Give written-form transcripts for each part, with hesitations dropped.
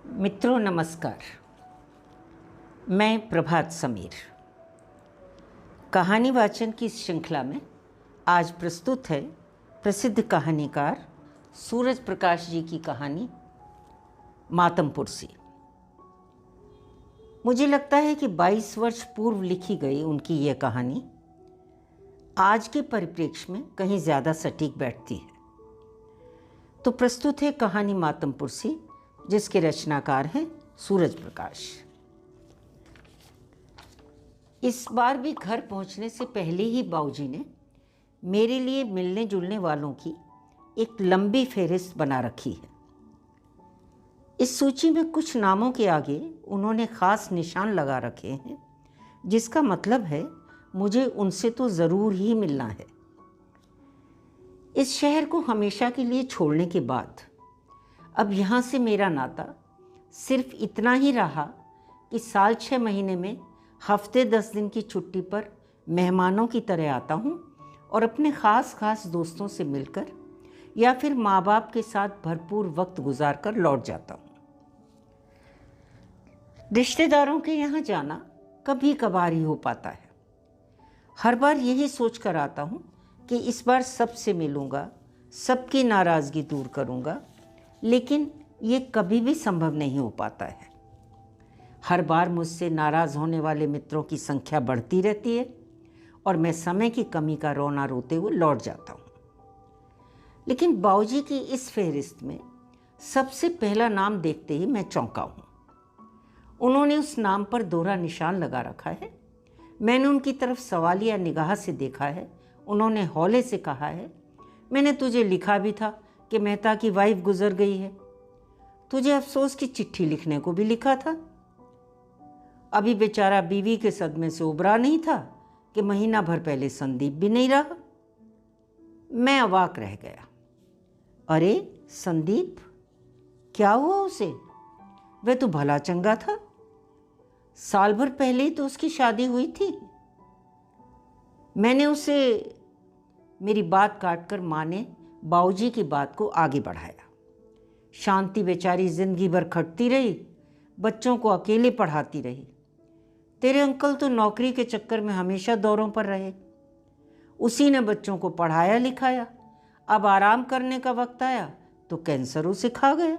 मित्रों नमस्कार। मैं प्रभात समीर कहानी वाचन की इस श्रृंखला में आज प्रस्तुत है प्रसिद्ध कहानीकार सूरज प्रकाश जी की कहानी मातमपुरसी। मुझे लगता है कि 22 वर्ष पूर्व लिखी गई उनकी यह कहानी आज के परिप्रेक्ष्य में कहीं ज़्यादा सटीक बैठती है। तो प्रस्तुत है कहानी मातमपुरसी, जिसके रचनाकार हैं सूरज प्रकाश। इस बार भी घर पहुंचने से पहले ही बाबूजी ने मेरे लिए मिलने जुलने वालों की एक लंबी फेहरिस्त बना रखी है। इस सूची में कुछ नामों के आगे उन्होंने ख़ास निशान लगा रखे हैं, जिसका मतलब है मुझे उनसे तो ज़रूर ही मिलना है। इस शहर को हमेशा के लिए छोड़ने के बाद अब यहाँ से मेरा नाता सिर्फ इतना ही रहा कि साल 6 महीने में हफ्ते 10 दिन की छुट्टी पर मेहमानों की तरह आता हूँ और अपने ख़ास दोस्तों से मिलकर या फिर माँ बाप के साथ भरपूर वक्त गुजार कर लौट जाता हूँ। रिश्तेदारों के यहाँ जाना कभी कभार ही हो पाता है। हर बार यही सोच कर आता हूँ कि इस बार सबसे मिलूँगा, सबकी नाराज़गी दूर करूँगा, लेकिन ये कभी भी संभव नहीं हो पाता है। हर बार मुझसे नाराज़ होने वाले मित्रों की संख्या बढ़ती रहती है और मैं समय की कमी का रोना रोते हुए लौट जाता हूँ। लेकिन बाबूजी की इस फहरिस्त में सबसे पहला नाम देखते ही मैं चौंका हूँ। उन्होंने उस नाम पर दोहरा निशान लगा रखा है। मैंने उनकी तरफ सवालिया निगाह से देखा है। उन्होंने हौले से कहा है, मैंने तुझे लिखा भी था कि मेहता की वाइफ गुजर गई है। तुझे अफसोस की चिट्ठी लिखने को भी लिखा था। अभी बेचारा बीवी के सदमे से उबरा नहीं था कि महीना भर पहले संदीप भी नहीं रहा। मैं अवाक रह गया। अरे संदीप, क्या हुआ उसे? वह तो भला चंगा था। साल भर पहले ही तो उसकी शादी हुई थी। मैंने उसे मेरी बात काटकर माँ ने बाबूजी की बात को आगे बढ़ाया। शांति बेचारी जिंदगी भर खटती रही, बच्चों को अकेले पढ़ाती रही। तेरे अंकल तो नौकरी के चक्कर में हमेशा दौरों पर रहे। उसी ने बच्चों को पढ़ाया लिखाया। अब आराम करने का वक्त आया तो कैंसर उसे खा गया।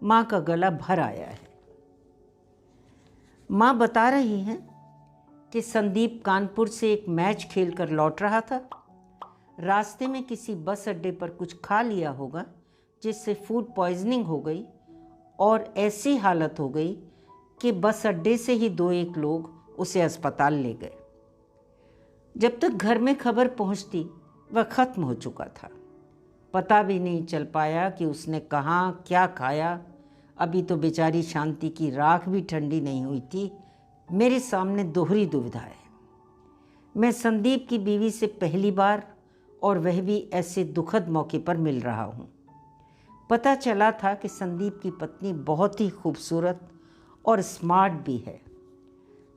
माँ का गला भर आया है। माँ बता रही हैं कि संदीप कानपुर से एक मैच खेलकर लौट रहा था। रास्ते में किसी बस अड्डे पर कुछ खा लिया होगा, जिससे फूड पॉइजनिंग हो गई और ऐसी हालत हो गई कि बस अड्डे से ही 2-1 लोग उसे अस्पताल ले गए। जब तक घर में खबर पहुंचती वह ख़त्म हो चुका था। पता भी नहीं चल पाया कि उसने कहाँ क्या खाया। अभी तो बेचारी शांति की राख भी ठंडी नहीं हुई थी। मेरे सामने दोहरी दुविधा है। मैं संदीप की बीवी से पहली बार, और वह भी ऐसे दुखद मौके पर मिल रहा हूँ। पता चला था कि संदीप की पत्नी बहुत ही खूबसूरत और स्मार्ट भी है।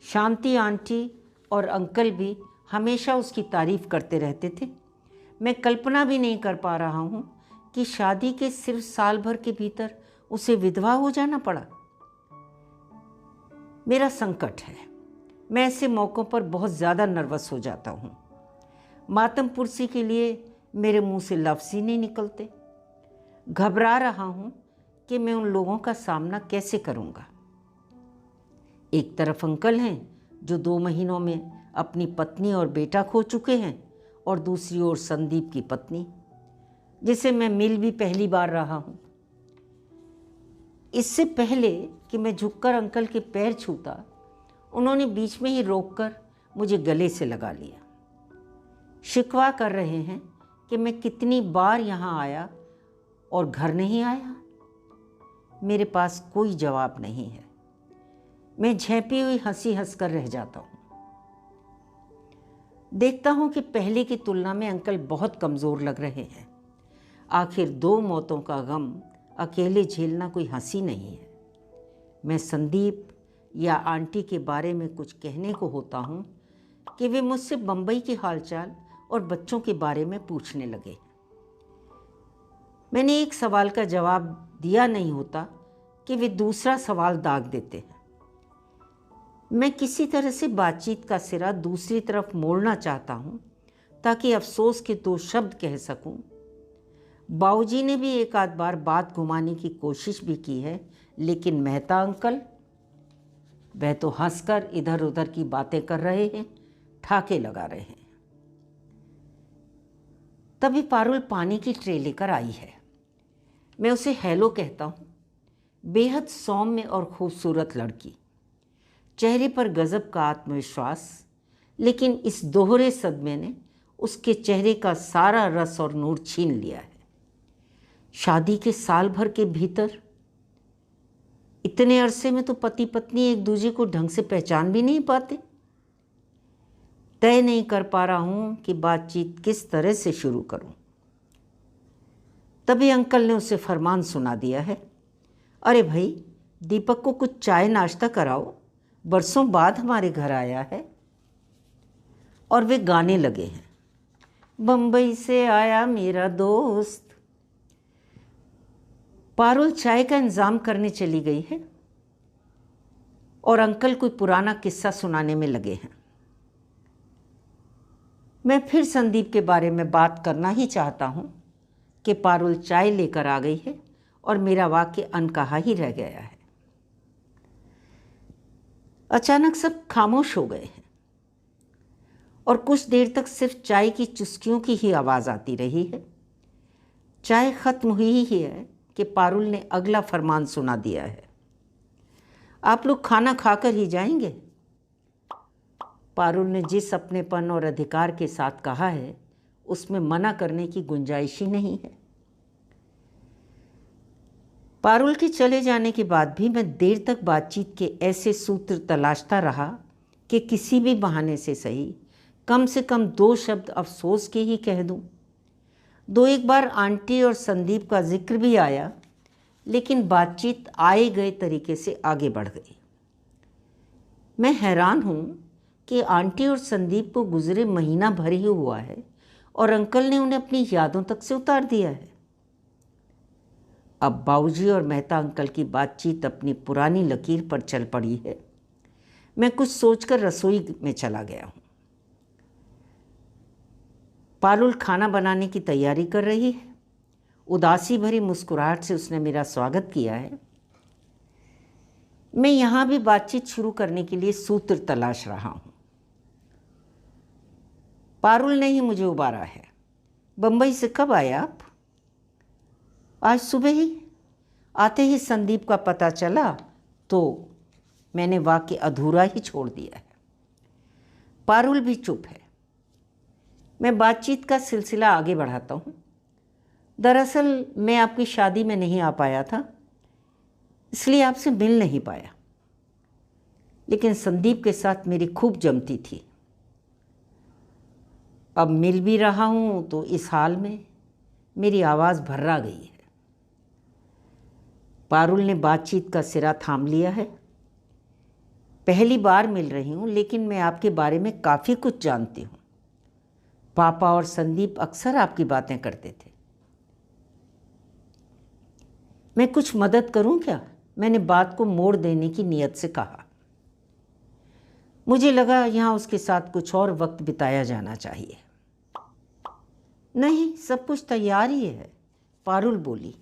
शांति आंटी और अंकल भी हमेशा उसकी तारीफ़ करते रहते थे। मैं कल्पना भी नहीं कर पा रहा हूँ कि शादी के सिर्फ साल भर के भीतर उसे विधवा हो जाना पड़ा। मेरा संकट है। मैं ऐसे मौक़ों पर बहुत ज़्यादा नर्वस हो जाता हूँ। मातमपुरसी के लिए मेरे मुंह से लफ्ज़ ही नहीं निकलते। घबरा रहा हूँ कि मैं उन लोगों का सामना कैसे करूँगा। एक तरफ अंकल हैं जो 2 महीनों में अपनी पत्नी और बेटा खो चुके हैं, और दूसरी ओर संदीप की पत्नी, जिसे मैं मिल भी पहली बार रहा हूँ। इससे पहले कि मैं झुककर अंकल के पैर छूता, उन्होंने बीच में ही रोककर मुझे गले से लगा लिया। शिकवा कर रहे हैं कि मैं कितनी बार यहाँ आया और घर नहीं आया। मेरे पास कोई जवाब नहीं है। मैं झेंपी हुई हंसी हंसकर रह जाता हूँ। देखता हूँ कि पहले की तुलना में अंकल बहुत कमज़ोर लग रहे हैं। आखिर 2 मौतों का गम अकेले झेलना कोई हंसी नहीं है। मैं संदीप या आंटी के बारे में कुछ कहने को होता हूँ कि वे मुझसे बम्बई की हालचाल और बच्चों के बारे में पूछने लगे। मैंने एक सवाल का जवाब दिया नहीं होता कि वे दूसरा सवाल दाग देते हैं। मैं किसी तरह से बातचीत का सिरा दूसरी तरफ मोड़ना चाहता हूँ ताकि अफसोस के 2 शब्द कह सकूँ। बाबूजी ने भी एक आध बार बात घुमाने की कोशिश भी की है, लेकिन मेहता अंकल, वह तो हंसकर इधर उधर की बातें कर रहे हैं, ठाके लगा रहे हैं। तभी पारुल पानी की ट्रे लेकर आई है। मैं उसे हेलो कहता हूँ। बेहद सौम्य और खूबसूरत लड़की, चेहरे पर गजब का आत्मविश्वास, लेकिन इस दोहरे सदमे ने उसके चेहरे का सारा रस और नूर छीन लिया है। शादी के साल भर के भीतर, इतने अरसे में तो पति पत्नी एक दूसरे को ढंग से पहचान भी नहीं पाते। तय नहीं कर पा रहा हूं कि बातचीत किस तरह से शुरू करूं। तभी अंकल ने उसे फरमान सुना दिया है, अरे भाई, दीपक को कुछ चाय नाश्ता कराओ, बरसों बाद हमारे घर आया है। और वे गाने लगे हैं, बम्बई से आया मेरा दोस्त। पारुल चाय का इंतजाम करने चली गई है और अंकल कोई पुराना किस्सा सुनाने में लगे हैं। मैं फिर संदीप के बारे में बात करना ही चाहता हूँ कि पारुल चाय लेकर आ गई है और मेरा वाक्य अनकहा ही रह गया है। अचानक सब खामोश हो गए हैं और कुछ देर तक सिर्फ चाय की चुस्कियों की ही आवाज़ आती रही है। चाय खत्म हुई ही है कि पारुल ने अगला फरमान सुना दिया है, आप लोग खाना खाकर ही जाएंगे। पारुल ने जिस अपनेपन और अधिकार के साथ कहा है, उसमें मना करने की गुंजाइश ही नहीं है। पारुल के चले जाने के बाद भी मैं देर तक बातचीत के ऐसे सूत्र तलाशता रहा कि किसी भी बहाने से सही कम से कम 2 शब्द अफसोस के ही कह दूं। 2-1 बार आंटी और संदीप का जिक्र भी आया, लेकिन बातचीत आए गए तरीके से आगे बढ़ गई। मैं हैरान हूँ कि आंटी और संदीप को गुजरे महीना भर ही हुआ है और अंकल ने उन्हें अपनी यादों तक से उतार दिया है। अब बाबूजी और मेहता अंकल की बातचीत अपनी पुरानी लकीर पर चल पड़ी है। मैं कुछ सोचकर रसोई में चला गया हूँ। पारुल खाना बनाने की तैयारी कर रही है। उदासी भरी मुस्कुराहट से उसने मेरा स्वागत किया है। मैं यहाँ भी बातचीत शुरू करने के लिए सूत्र तलाश रहा हूँ। पारुल ने ही मुझे उबारा है, बम्बई से कब आए आप? आज सुबह ही। आते ही संदीप का पता चला तो मैंने वाक्य अधूरा ही छोड़ दिया है। पारुल भी चुप है। मैं बातचीत का सिलसिला आगे बढ़ाता हूँ। दरअसल मैं आपकी शादी में नहीं आ पाया था, इसलिए आपसे मिल नहीं पाया, लेकिन संदीप के साथ मेरी खूब जमती थी। अब मिल भी रहा हूँ तो इस हाल में मेरी आवाज़ भर्रा गई है। पारुल ने बातचीत का सिरा थाम लिया है। पहली बार मिल रही हूँ, लेकिन मैं आपके बारे में काफ़ी कुछ जानती हूँ। पापा और संदीप अक्सर आपकी बातें करते थे। मैं कुछ मदद करूं क्या? मैंने बात को मोड़ देने की नीयत से कहा। मुझे लगा यहाँ उसके साथ कुछ और वक्त बिताया जाना चाहिए। नहीं, सब कुछ तैयार ही है, पारुल बोली।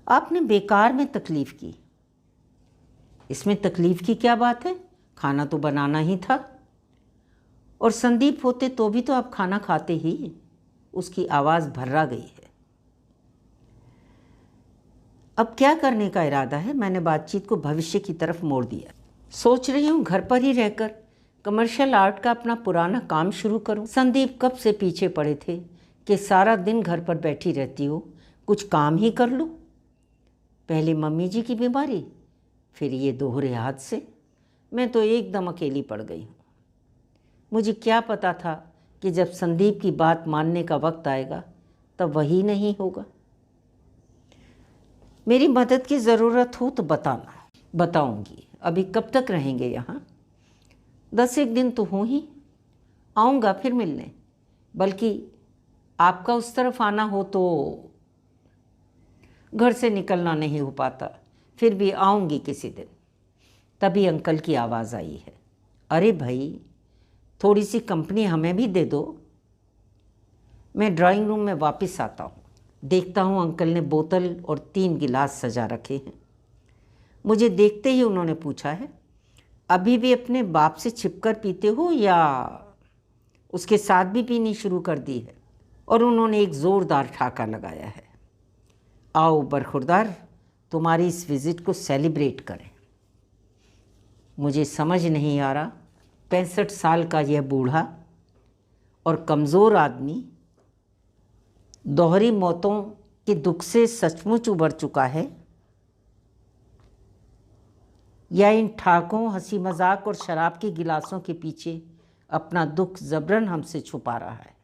आपने बेकार में तकलीफ़ की। इसमें तकलीफ़ की क्या बात है? खाना तो बनाना ही था, और संदीप होते तो भी तो आप खाना खाते ही। उसकी आवाज़ भर्रा गई है। अब क्या करने का इरादा है? मैंने बातचीत को भविष्य की तरफ मोड़ दिया। सोच रही हूँ घर पर ही रहकर कमर्शियल आर्ट का अपना पुराना काम शुरू करूँ। संदीप कब से पीछे पड़े थे कि सारा दिन घर पर बैठी रहती हो, कुछ काम ही कर लो। पहले मम्मी जी की बीमारी, फिर ये दोहरे हादसे, मैं तो एकदम अकेली पड़ गई हूँ। मुझे क्या पता था कि जब संदीप की बात मानने का वक्त आएगा तब वही नहीं होगा। मेरी मदद की ज़रूरत हो तो बताना। बताऊंगी। अभी कब तक रहेंगे यहाँ? 10-1 दिन तो हूँ ही। आऊँगा फिर मिलने, बल्कि आपका उस तरफ आना हो तो। घर से निकलना नहीं हो पाता, फिर भी आऊँगी किसी दिन। तभी अंकल की आवाज़ आई है, अरे भाई थोड़ी सी कंपनी हमें भी दे दो। मैं ड्राइंग रूम में वापस आता हूँ, देखता हूँ अंकल ने बोतल और 3 गिलास सजा रखे हैं। मुझे देखते ही उन्होंने पूछा है, अभी भी अपने बाप से छिपकर पीते हो या उसके साथ भी पीनी शुरू कर दी है? और उन्होंने एक ज़ोरदार ठाका लगाया है, आओ बरखुरदार तुम्हारी इस विज़िट को सेलिब्रेट करें। मुझे समझ नहीं आ रहा 65 साल का यह बूढ़ा और कमज़ोर आदमी दोहरी मौतों के दुख से सचमुच उबर चुका है या इन ठाकों, हंसी मजाक और शराब के गिलासों के पीछे अपना दुख जबरन हमसे छुपा रहा है।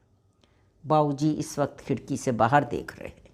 बाबूजी इस वक्त खिड़की से बाहर देख रहे हैं।